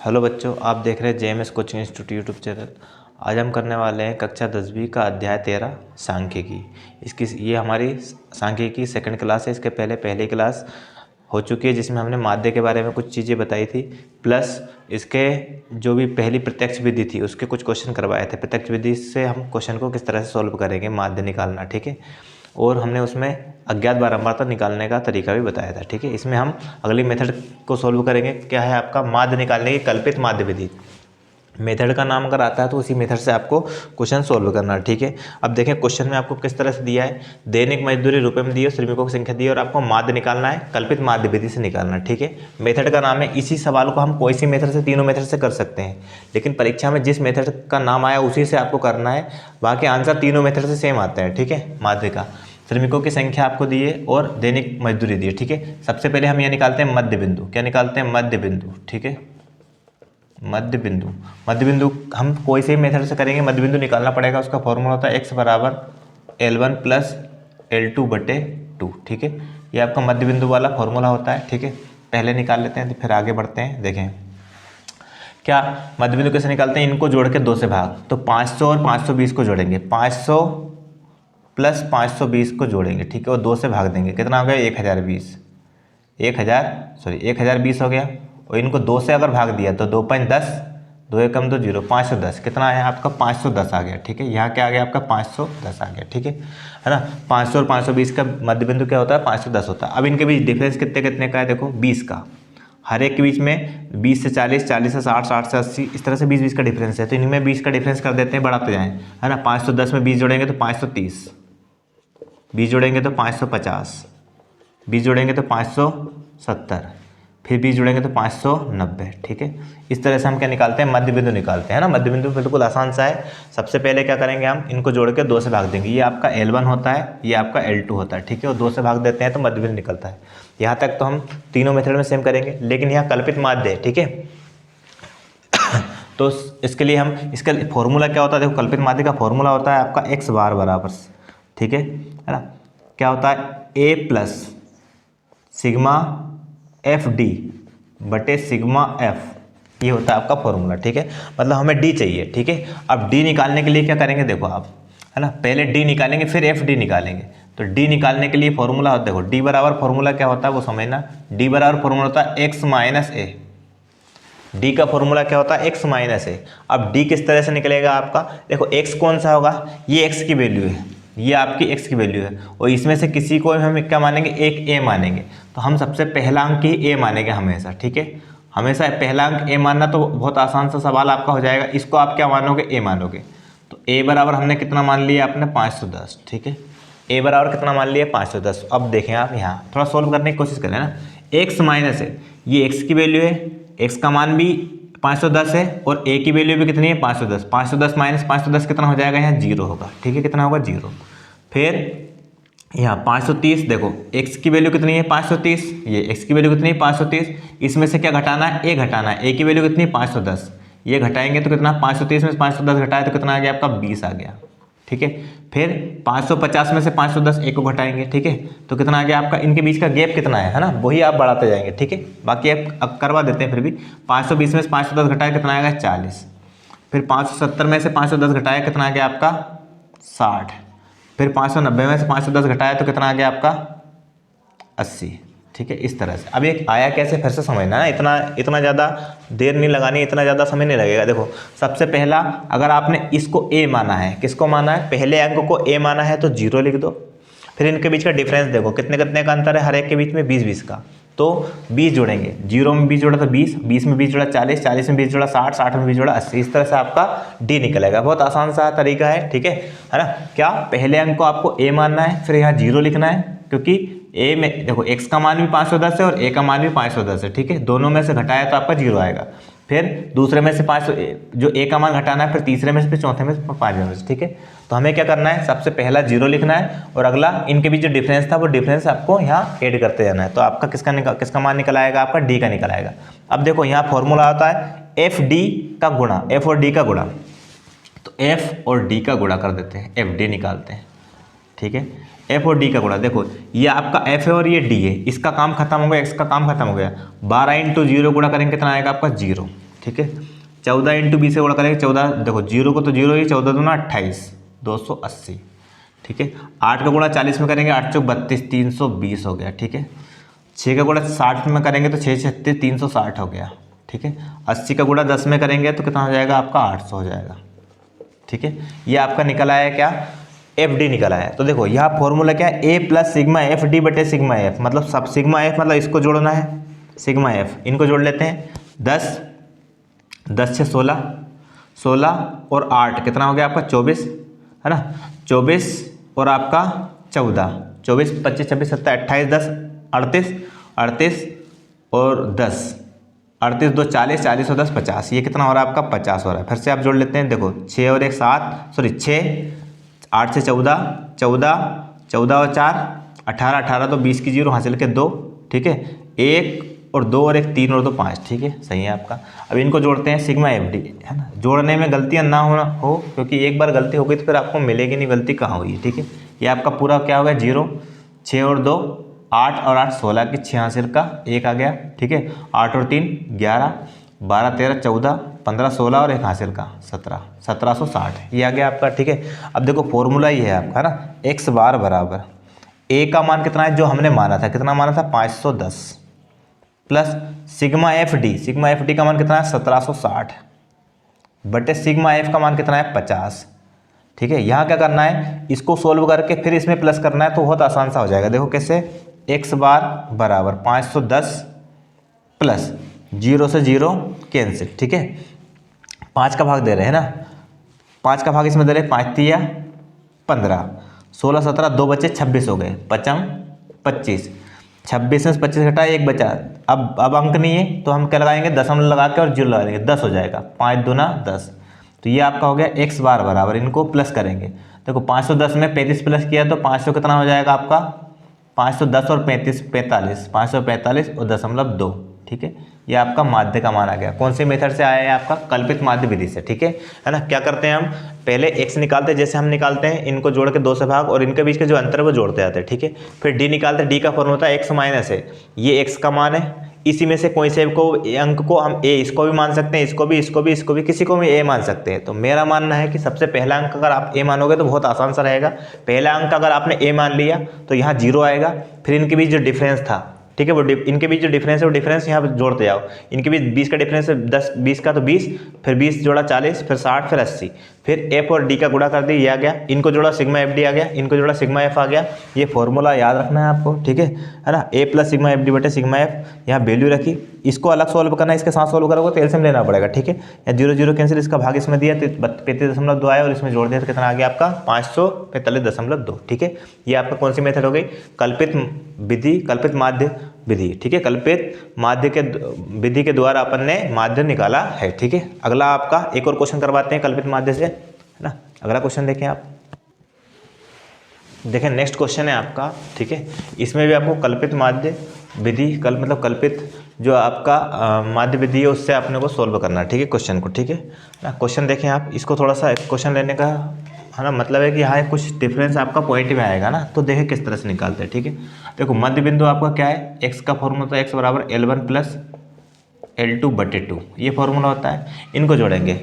Hello बच्चों, आप देख रहे हैं JMS coaching institute YouTube channel. आज हम करने वाले हैं कक्षा 10वीं का अध्याय 13 सांख्यिकी। ये हमारी सांख्यिकी सेकंड क्लास है। इसके पहले पहली क्लास हो चुकी है जिसमें हमने माध्य के बारे में कुछ चीज़ें बताई थी, प्लस इसके जो भी पहली प्रत्यक्ष विधि थी उसके कुछ क्वेश्चन करवाए थे। प्रत्यक्ष विधि से हम क्वेश्चन को किस तरह से सॉल्व करेंगे, माध्य निकालना, ठीक है। और हमने उसमें अज्ञात बारंबारता निकालने का तरीका भी बताया था, ठीक है। इसमें हम अगली मेथड को सॉल्व करेंगे। क्या है आपका माध्य निकालने की कल्पित माध्य विधि। मेथड का नाम अगर आता है तो उसी मेथड से आपको क्वेश्चन सॉल्व करना है, ठीक है। अब देखें क्वेश्चन में आपको किस तरह से दिया है। दैनिक मजदूरी रुपए में दी है, श्रमिकों की संख्या दी है और आपको माध्य निकालना है, कल्पित माध्य विधि से निकालना है, ठीक है। मेथड का नाम है। इसी सवाल को हम कोई सी मेथड से, तीनों मेथड से कर सकते हैं, लेकिन परीक्षा में जिस मेथड का नाम आया उसी से आपको करना है। बाकी आंसर तीनों मेथड से सेम आते हैं, ठीक है। माध्य का श्रमिकों की संख्या आपको दी है और दैनिक मजदूरी दी है, ठीक है। सबसे पहले हम यह निकालते हैं मध्य बिंदु। क्या निकालते हैं? मध्य बिंदु, ठीक है। मध्य बिंदु, मध्य बिंदु हम कोई से मेथड से करेंगे। मध्य बिंदु निकालना पड़ेगा। उसका फॉर्मूला होता है x बराबर L1 प्लस L2/2, ठीक है। ये आपका मध्य बिंदु वाला फॉर्मूला होता है, ठीक है। पहले निकाल लेते हैं फिर आगे बढ़ते हैं। देखें क्या मध्य बिंदु कैसे निकालते हैं। इनको जोड़ के 2 से भाग, तो 500 और 520 को जोड़ेंगे। 500 प्लस 520 को जोड़ेंगे, ठीक है, और 2 से भाग देंगे। कितना हो गया? 1020 हो गया। और इनको 2 से अगर भाग दिया तो 2 5 10, 2 1 कम 2 0, 510। कितना है आपका? 510 आ गया, ठीक है। यहाँ क्या आ गया आपका? 510 आ गया, ठीक है ना। 500 और 520 का मध्य बिंदु क्या होता है? 510 होता है। अब इनके बीच डिफरेंस कितने कितने का है? देखो 20 का। हर एक के बीच में 20 से 40, 40 से 60, 60 से 80, इस तरह से 20 20 का डिफरेंस है। तो इनमें 20 का डिफरेंस कर देते हैं, बढ़ाते जाएं, है ना। 510 में 20 जोड़ेंगे तो 530, 20 जोड़ेंगे तो 550, 20 जोड़ेंगे तो 570, फिर 20 जोड़ेंगे तो 590, ठीक है। इस तरह से हम क्या निकालते हैं? मध्य बिंदु निकालते हैं ना। मध्य बिंदु बिल्कुल आसान सा है। सबसे पहले क्या करेंगे हम? इनको जोड़ के 2 से भाग देंगे। ये आपका L1 होता है, ये आपका L2 होता है, ठीक है। और 2 से भाग देते हैं तो मध्य बिंदु निकलता है। यहाँ तक तो हम तीनों मेथड में सेम करेंगे, लेकिन यहाँ कल्पित माध्य है, ठीक है। तो इसके लिए हम, इसका फॉर्मूला क्या होता है? देखो कल्पित माध्य का फॉर्मूला होता है आपका x बार बराबर, ठीक है ना। क्या होता है? a plus sigma F D बटे सिग्मा एफ, ये होता है आपका फॉर्मूला, ठीक है। मतलब हमें d चाहिए, ठीक है। अब d निकालने के लिए क्या करेंगे? देखो आप, है ना, पहले d निकालेंगे फिर एफ डी निकालेंगे। तो d निकालने के लिए फॉर्मूला होता है, देखो d बराबर फॉर्मूला क्या होता है वो समझना। d बराबर फॉर्मूला होता है x माइनस ए। d का फॉर्मूला क्या होता है? x माइनस ए। अब d किस तरह से निकलेगा आपका? देखो x कौन सा होगा? ये x की वैल्यू है, ये आपकी x की वैल्यू है, और इसमें से किसी को हम क्या मानेंगे? एक a मानेंगे। तो हम सबसे पहला अंक ही a मानेंगे हमेशा, ठीक है। हमेशा पहला अंक a मानना, तो बहुत आसान सा सवाल आपका हो जाएगा। इसको आप क्या मानोगे? a मानोगे। तो a बराबर हमने कितना मान लिया? आपने 510, ठीक है। a बराबर कितना मान लिया? 510। अब देखें आप यहाँ थोड़ा सोल्व करने की कोशिश करें ना। x माइनस है, ये x की वैल्यू है, x का मान भी 510 है और a की वैल्यू भी कितनी है? 510। 510 माइनस 510 कितना हो जाएगा? यहाँ 0 होगा, ठीक है। कितना होगा? 0। फिर यहाँ 530, देखो x की वैल्यू कितनी है? 530। ये x की वैल्यू कितनी है? 530। इसमें से क्या घटाना है? a घटाना है। a की वैल्यू कितनी है? 510। ये घटाएंगे तो कितना? 530 में से 510 घटाए तो कितना आ गया आपका? 20 आ गया, ठीक है। फिर 550 में से 510 एक को घटाएंगे, ठीक है। तो कितना आ गया आपका? इनके बीच का गैप कितना है ना, वही आप बढ़ाते जाएंगे, ठीक है। बाकी आप अब करवा देते हैं। फिर भी 520 में से 510 घटाया कितना आएगा? 40। फिर 570 में से 510 घटाया कितना आ गया आपका? 60। फिर 590 में से 510 घटाया तो कितना आ गया आपका? 80, ठीक है। इस तरह से अब ये आया कैसे, फिर से समझना है। इतना ज़्यादा देर नहीं लगानी, इतना ज़्यादा समय नहीं लगेगा। देखो सबसे पहला, अगर आपने इसको a माना है, किसको माना है? पहले अंक को a माना है तो 0 लिख दो। फिर इनके बीच का डिफरेंस देखो, कितने कितने का अंतर है? हर एक के बीच में 20 20 का। तो 20 जोड़ेंगे, 0 में 20 जोड़ा तो 20, 20 में 20 जोड़ा 40, 40 में 20 जोड़ा 60, 60 में 20 जोड़ा 80। इस तरह से आपका d निकलेगा। बहुत आसान सा तरीका है, ठीक है ना। क्या पहले अंक को आपको a मानना है, फिर यहाँ 0 लिखना है, क्योंकि a में देखो x का मान भी 510 है और a का मान भी 510 है, ठीक है। दोनों में से घटाया तो आपका 0 आएगा। फिर दूसरे में से 500 जो a का मान घटाना है, फिर तीसरे में से, फिर चौथे में से, 5वें में से, ठीक है। तो हमें क्या करना है? सबसे पहला 0 लिखना है और अगला इनके बीच जो डिफरेंस था वो डिफरेंस आपको यहाँ ऐड करते जाना है। तो आपका किसका मान निकल आएगा? आपका d का निकल आएगा। अब देखो यहाँ फॉर्मूला आता है एफ डी का गुणा, f और d का गुणा। तो f और d का गुणा कर देते हैं, एफ डी निकालते हैं, ठीक है। f और d का गुणा, देखो ये आपका f है और ये d है। इसका काम खत्म हो गया, x का काम खत्म हो गया। 12 × 0 गुणा करेंगे कितना आएगा आपका? 0, ठीक है। 14 इंटू 20 से गुणा करेंगे 14, देखो जीरो को तो जीरो ही, 14 दूना 28, 280, ठीक है। 8 का गुणा 40 में करेंगे 8 चौक 32, 320 हो गया, ठीक है। 6 का गुणा 60 में करेंगे तो 6 36, 360 हो गया, ठीक है। 80 का गुणा 10 में करेंगे तो कितना हो जाएगा आपका 800 हो जाएगा, ठीक है। ये आपका निकल आया क्या, एफ डी निकल आया। तो देखो यहाँ फॉर्मूला क्या है, ए प्लस सिग्मा एफ डी बटे सिग्मा एफ, मतलब सब सिग्मा एफ मतलब इसको जोड़ना है, सिग्मा एफ इनको जोड़ लेते हैं। 10 10 से 16, 16 और 8 कितना हो गया आपका 24, है ना। 24 और आपका 14, 24 25 26 27 28 10 38, 38 और 10, 38 2 40, 40 और 10 50, ये कितना हो रहा है आपका 50 हो रहा है। फिर से आप जोड़ लेते हैं, देखो 6 और 1 7, सॉरी 6, 8 से 14, 14, 14 और 4 18, 18 तो 20 की जीरो हासिल के 2, ठीक है। 1 और 2 और 1 3 और 2 5, ठीक है, सही है आपका। अब इनको जोड़ते हैं सिग्मा एफ डी, है ना। जोड़ने में गलतियां ना हो क्योंकि एक बार गलती हो गई तो फिर आपको मिलेगी नहीं, गलती कहाँ हुई है, ठीक है। ये आपका पूरा क्या हो गया 0, 6 और 2 8 और 8 16 की 6 हासिल का 1 आ गया, ठीक है। 8 और 3 11, 12 13 14 15 16 और 1 हासिल का 17, 1760 ये आ गया आपका, ठीक है। अब देखो फॉर्मूला ये है आपका, है ना, एक्स बार बराबर ए का मान कितना है जो हमने माना था, कितना माना था 510 प्लस सिग्मा एफ डी का मान कितना है 1760 बटे सिग्मा एफ का मान कितना है 50, ठीक है। यहाँ क्या करना है, इसको सोल्व करके फिर इसमें प्लस करना है तो बहुत आसान सा हो जाएगा। देखो कैसे, एक्स बार बराबर 510 प्लस 0 से 0 कैंसिल, ठीक है। 5 का भाग दे रहे हैं ना, 5 का भाग इसमें दे रहे हैं, 5 तिया 15, 16 17 2 बचे 26 हो गए, 5 25, 26 में 25 घटा 1 बचा। अब अंक नहीं है तो हम क्या लगाएंगे, दशमलव लगा के और 0 लगा देंगे, 10 हो जाएगा, 5 दूना 10। तो ये आपका हो गया एक्स बार बराबर, इनको प्लस करेंगे। देखो 510 में 35 प्लस किया तो 500 कितना हो जाएगा आपका 510 और 35 45, 545 और 0.2, ठीक है। ये आपका माध्य का मान आ गया। कौन से मेथड से आया है आपका, कल्पित माध्य विधि से, ठीक है ना। क्या करते हैं हम, पहले x निकालते हैं, जैसे हम निकालते हैं इनको जोड़ के 2 से भाग और इनके बीच के जो अंतर है वो जोड़ते जाते हैं, ठीक है। फिर d निकालते हैं, d का फॉर्मूला होता है x माइनस है, ये x का मान है, इसी में से कोई से को अंक को हम a इसको भी मान सकते हैं, इसको भी किसी को भी a मान सकते हैं। तो मेरा मानना है कि सबसे पहला अंक अगर आप a मानोगे तो बहुत आसान सा रहेगा। पहला अंक अगर आपने a मान लिया तो यहाँ 0 आएगा, फिर इनके बीच जो डिफरेंस था, ठीक है, वो इनके बीच जो डिफरेंस है वो डिफरेंस यहाँ पे जोड़ते जाओ। इनके बीच 20 का डिफरेंस है, 10 20 का तो 20, फिर 20 जोड़ा 40, फिर 60, फिर 80, फिर एफ और डी का गुणा कर दिया, ये आ गया। इनको जोड़ा सिग्मा एफ डी आ गया, इनको जोड़ा सिग्मा एफ आ गया। ये फॉर्मूला याद रखना है आपको, ठीक है ना। ए प्लस सिग्मा एफ डी बटे सिग्मा एफ, यहाँ वैल्यू रखी, इसको अलग सॉल्व करना है, इसके साथ सॉल्व करोगे तो एलसीएम लेना पड़ेगा, ठीक है। या 0 0 कैंसिल, इसका भाग इसमें दिया तो 35.2 आया और इसमें जोड़ दिया तो कितना आ गया आपका 545.2, ठीक है। ये आपका कौन सी मेथड हो गई, कल्पित विधि, कल्पित माध्य विधि, ठीक है। कल्पित माध्य के विधि के द्वारा अपन ने माध्य निकाला है, ठीक है। अगला आपका एक और क्वेश्चन करवाते हैं कल्पित माध्य से, है ना। अगला क्वेश्चन देखें आप, देखें नेक्स्ट क्वेश्चन है आपका, ठीक है। इसमें भी आपको कल्पित माध्य विधि मतलब कल्पित जो आपका माध्य विधि है उससे आपने को सोल्व करना है, ठीक है, क्वेश्चन को, ठीक है ना। क्वेश्चन देखें आप, इसको थोड़ा सा क्वेश्चन लेने का है ना मतलब है कि यहाँ कुछ डिफरेंस आपका पॉइंट में आएगा ना, तो देखें किस तरह से निकालते हैं, ठीक है। देखो मध्य बिंदु आपका क्या है, x का फॉर्मूला होता है x बराबर L1 प्लस L2 बटे 2, ये फॉर्मूला होता है। इनको जोड़ेंगे,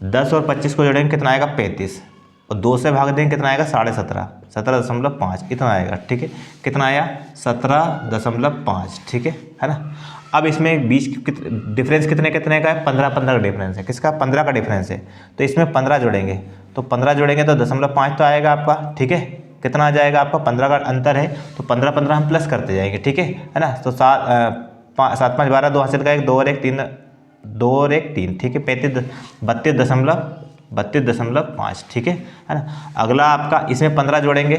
10 और 25 को जोड़ेंगे कितना आएगा 35, और 2 से भाग देंगे कितना आएगा 17.5, 17.5 इतना आएगा, ठीक है। कितना आया 17.5, ठीक है ना। अब इसमें बीच डिफरेंस कितने कितने का है, 15 15 का डिफरेंस है, किसका 15 का डिफरेंस है। तो इसमें 15 जोड़ेंगे, तो 15 जोड़ेंगे तो 0.5 तो आएगा आपका, ठीक है। कितना आ जाएगा आपका 15 का अंतर है तो 15 15 हम प्लस करते जाएंगे, ठीक है ना। तो 7 5 12 2 हासिल का 1 2 और 1 3, 2 और 1 3, ठीक है। 32.5, ठीक है ना। अगला आपका इसमें 15 जोड़ेंगे,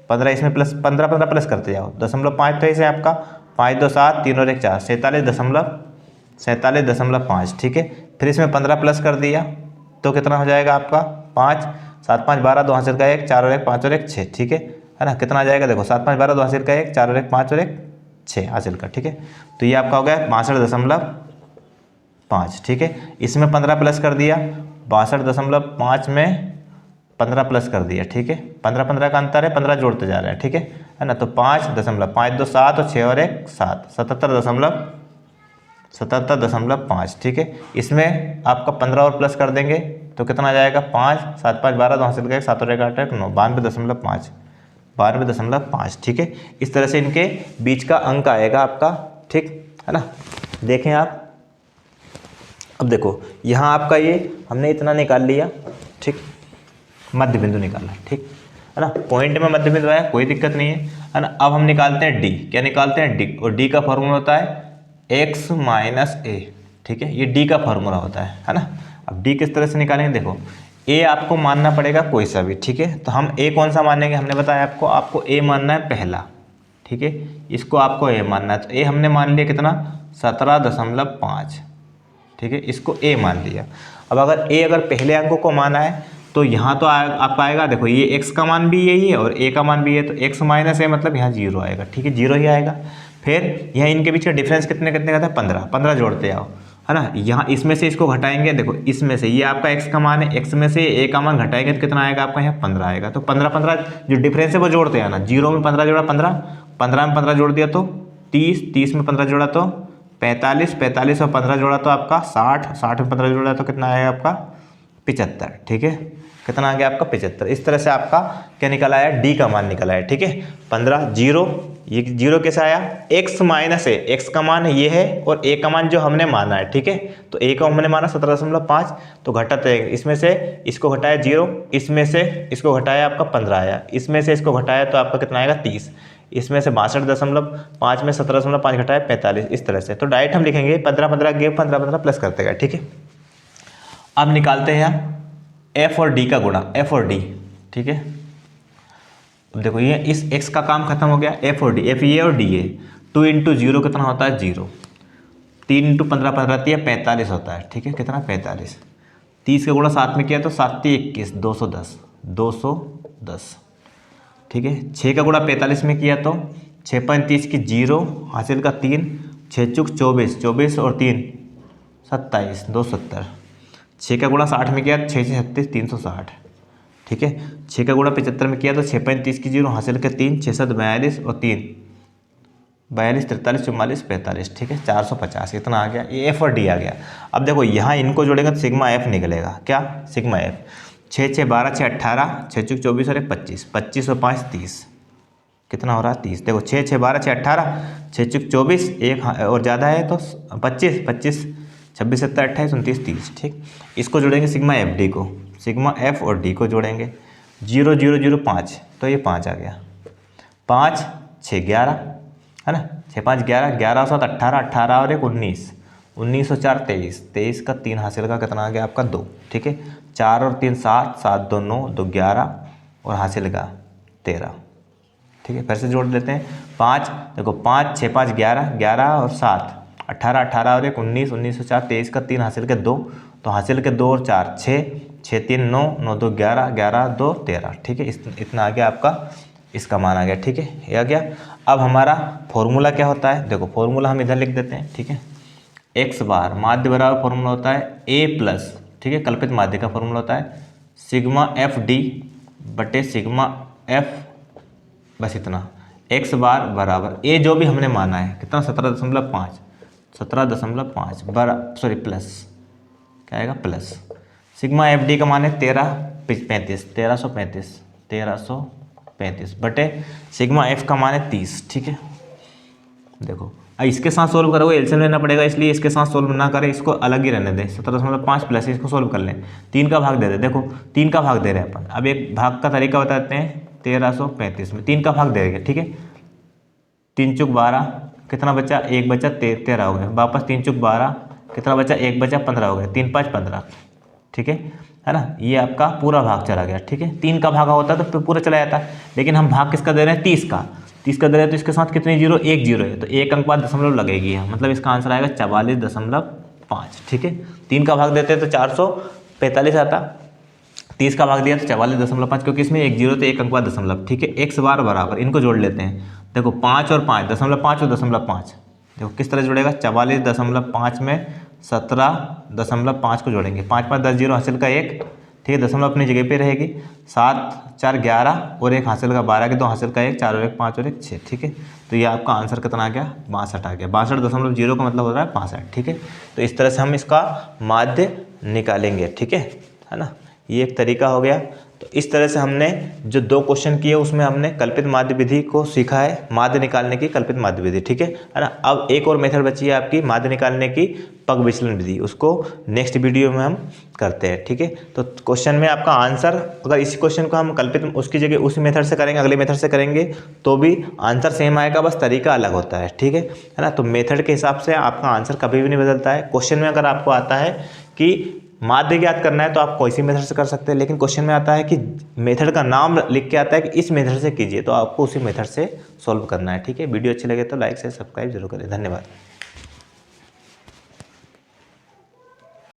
15 इसमें प्लस 15 15 प्लस करते जाओ, 0.5 तो इसे आपका 5 2 7 3 और 1 4, 47.5, ठीक है। फिर इसमें 15 प्लस कर दिया तो कितना हो जाएगा आपका 5 7 5 12 2 हासिल का 1 4 और 1 5 और 1 6, ठीक है ना। कितना आ जाएगा देखो 7 5 12 2 हासिल का 1 4 और 1 5 और 1 6 हासिल का, ठीक है। तो ये आपका हो गया 62.5, ठीक है। इसमें 15 प्लस कर दिया, 62.5 में 15 प्लस कर दिया, ठीक है। 15 15 का अंतर है, 15 जोड़ते जा रहे हैं, ठीक है ना। तो 5 2 7 और 6 और 1 7, 77.5, ठीक है। इसमें आपका 15 और प्लस कर देंगे तो कितना आ जाएगा, 5 7 5 12, 2 हासिल का 1, 7 और 1 8 1 9, 92.5, 92.5, ठीक है। इस तरह से इनके बीच का अंक आएगा आपका, ठीक है ना। देखें आप, अब देखो यहाँ आपका ये हमने इतना निकाल लिया, ठीक, मध्य बिंदु निकाला, ठीक है ना। पॉइंट में मध्य बिंदु आया, कोई दिक्कत नहीं है ना। अब हम निकालते हैं डी, क्या निकालते हैं, डी, और डी का फॉर्मूला होता है x माइनस ए, ठीक है, ये डी का फॉर्मूला होता है ना। अब डी किस तरह से निकालेंगे, देखो ए आपको मानना पड़ेगा कोई सा भी, ठीक है। तो हम ए कौन सा मानेंगे, हमने बताया आपको ए मानना है पहला, ठीक है, इसको आपको ए मानना है। तो ए हमने मान लिया कितना, 17.5, ठीक है, इसको ए मान लिया। अब अगर पहले अंकों को माना है तो यहाँ तो आपका आएगा, देखो ये x का मान भी यही है और a का मान भी है, तो x माइनस ए मतलब यहाँ 0 आएगा, ठीक है, 0 ही आएगा। फिर यहाँ इनके बीच का डिफरेंस कितने कितने का था, 15, 15 जोड़ते आओ, है ना। यहाँ इसमें से इसको घटाएंगे, देखो इसमें से ये आपका x का मान है, x में से a का मान घटाएंगे तो कितना आएगा आपका, यहाँ 15 आएगा। तो 15 15 जो डिफरेंस है वो जोड़ते हैं ना, 0 में 15 जोड़ा 15, 15 में 15 जोड़ दिया तो 30, 30 में 15 जोड़ा तो 45, 45 और 15 जोड़ा तो आपका 60, 60 में 15 जोड़ा तो कितना आएगा आपका 75, ठीक है, कितना आ गया आपका 75। इस तरह से आपका क्या निकल आया, डी का मान निकल आया, ठीक है। 15 0, ये 0 कैसे आया, x माइनस ए, एक्स का मान ये है और a का मान जो हमने माना है, ठीक है। तो a का हमने माना 17.5, तो घटाते हैं, इसमें से इसको घटाया 0, इसमें से इसको घटाया आपका 15 आया, इसमें से इसको घटाया तो आपका कितना आएगा 30, इसमें से 62.5 में 17.5 घटाया 45, इस तरह से। तो डायरेक्ट हम लिखेंगे 15 15 गे 15 15 प्लस करते गए, ठीक है। अब निकालते हैं यहाँ f और d का गुणा, f और d, ठीक है। अब देखो ये इस x का काम खत्म हो गया, f और d, f ये और d ये, 2 × 0 कितना होता है 0, 3 × 15 15 45 होता है, ठीक है, कितना 45, 30 का गुणा 7 में किया तो 7 21, 210, 210, ठीक है। 6 का गुणा 45 में किया तो 6 5 30 की 0, हासिल का 3, 6 चुक 24, 24 और 3 27, 270। 6 का गुणा 60 में किया 6 6 36, 360, ठीक है। 6 का गुणा 75 में किया तो 6 5 30 की 0, हासिल के 3, 6 7 42 और 3 42, 43 44 45, ठीक है, 450, इतना आ गया, ये एफ और डी आ गया। अब देखो यहाँ इनको जोड़ेंगे तो सिग्मा एफ निकलेगा, क्या सिग्मा एफ, 6 6 12 6 18, 6 चुक 24 और 25, 25 और 5 30, कितना हो रहा है 30। देखो 6 6 12 6 18, 6 चुक 24, एक और ज़्यादा है तो 25, 25 26 7 28 29 30, ठीक। इसको जोड़ेंगे सिग्मा एफ डी को, सिग्मा एफ और डी को जोड़ेंगे, 0 0 0 5, तो ये 5 आ गया, 5 6 11, है ना, 6 5 11, 11 7 18, 18 और 1 19, 19 और 4 23, 23 का 3 हासिल का कितना आ गया आपका 2, ठीक है। 4 और 3 7, 7 2 9, 2 11 और हासिल का 13, ठीक है। फिर से जोड़ लेते हैं, 5 देखो 5 6 5 11, 11 और 7 18, 18 और 1 19, 19 और 4 23 का 3 हासिल के 2, तो हासिल के 2 और 4 6, 6 3 9, 9 2 11, 11 2 13, ठीक है। इतना आ गया आपका, इसका मान आ गया, ठीक है, ये आ गया। अब हमारा फॉर्मूला क्या होता है, देखो फॉर्मूला हम इधर लिख देते हैं, ठीक है। x बार माध्य बराबर फॉर्मूला होता है a प्लस, ठीक है, कल्पित माध्य का फॉर्मूला होता है सिग्मा एफ डी बटे सिग्मा एफ, बस इतना। x बार बराबर a जो भी हमने माना है कितना 17.5, 17.5 सॉरी प्लस, क्या आएगा प्लस, सिग्मा एफ डी का मान है 1335 बटे सिग्मा एफ का मान है 30, ठीक है। देखो इसके साथ सोल्व करोगे एलसीएम लेना पड़ेगा, इसलिए इसके साथ सोल्व ना करें, इसको अलग ही रहने दें, 17.5 प्लस इसको सोल्व कर लें, 3 का भाग दे दें, देखो 3 का भाग दे रहे हैं अपन। अब एक भाग का तरीका बताते हैं, 1335 में 3 का भाग दे देंगे, ठीक है। 3 चुक 12, कितना बचा, 1 बचा 13 हो गया, वापस 3 चुक 12, कितना बचा 1 बचा 15 हो गया, 3 5 15, ठीक है ना। ये आपका पूरा भाग चला गया, ठीक है। 3 का भागा होता तो पूरा चला जाता, लेकिन हम भाग किसका दे रहे हैं 30 का, 30 का दे रहे हैं तो इसके साथ कितनी 0, 1 0 है, तो 1 अंक बाद दशमलव लगेगी, मतलब इसका आंसर आएगा 44.5, ठीक है। 3 का भाग देते हैं तो 445 आता, 30 का भाग दिया तो 44.5, क्योंकि इसमें 1 0 तो 1 अंक बाद दशमलव, ठीक है। x बार बराबर, इनको जोड़ लेते हैं, देखो 5 और 5, 0.5 और 0.5, देखो किस तरह जोड़ेगा, 44.5 में 17.5 को जोड़ेंगे, 5 5 10 0 हासिल का 1, ठीक है, दशमलव अपनी जगह पे रहेगी, 7 4 11 और 1 हासिल का 12 के 2 हासिल का 1, 4 और 1 5 और 1 6, ठीक है। तो ये आपका आंसर कितना आ गया, 62 आ गया। 62.0 का मतलब हो रहा है 65, ठीक है। तो इस तरह से हम इसका माध्य निकालेंगे, ठीक है ना। ये एक तरीका हो गया। तो इस तरह से हमने जो 2 क्वेश्चन किए उसमें हमने कल्पित माध्य विधि को सीखा है, माध्य निकालने की कल्पित माध्य विधि, ठीक है ना। अब एक और मेथड बची है आपकी माध्य निकालने की पग विचलन विधि, उसको नेक्स्ट वीडियो में हम करते हैं, ठीक है। तो क्वेश्चन में आपका आंसर, अगर इसी क्वेश्चन को हम कल्पित उसकी जगह उसी मेथड से करेंगे, अगले मेथड से करेंगे तो भी आंसर सेम आएगा, बस तरीका अलग होता है, ठीक है ना। तो मेथड के हिसाब से आपका आंसर कभी भी नहीं बदलता है। क्वेश्चन में अगर आपको आता है कि माध्य ज्ञात करना है तो आप कोई सी मेथड से कर सकते हैं, लेकिन क्वेश्चन में आता है कि मेथड का नाम लिख के आता है कि इस मेथड से कीजिए, तो आपको उसी मेथड से सॉल्व करना है, ठीक है। वीडियो अच्छी लगे तो लाइक से सब्सक्राइब जरूर करें। धन्यवाद।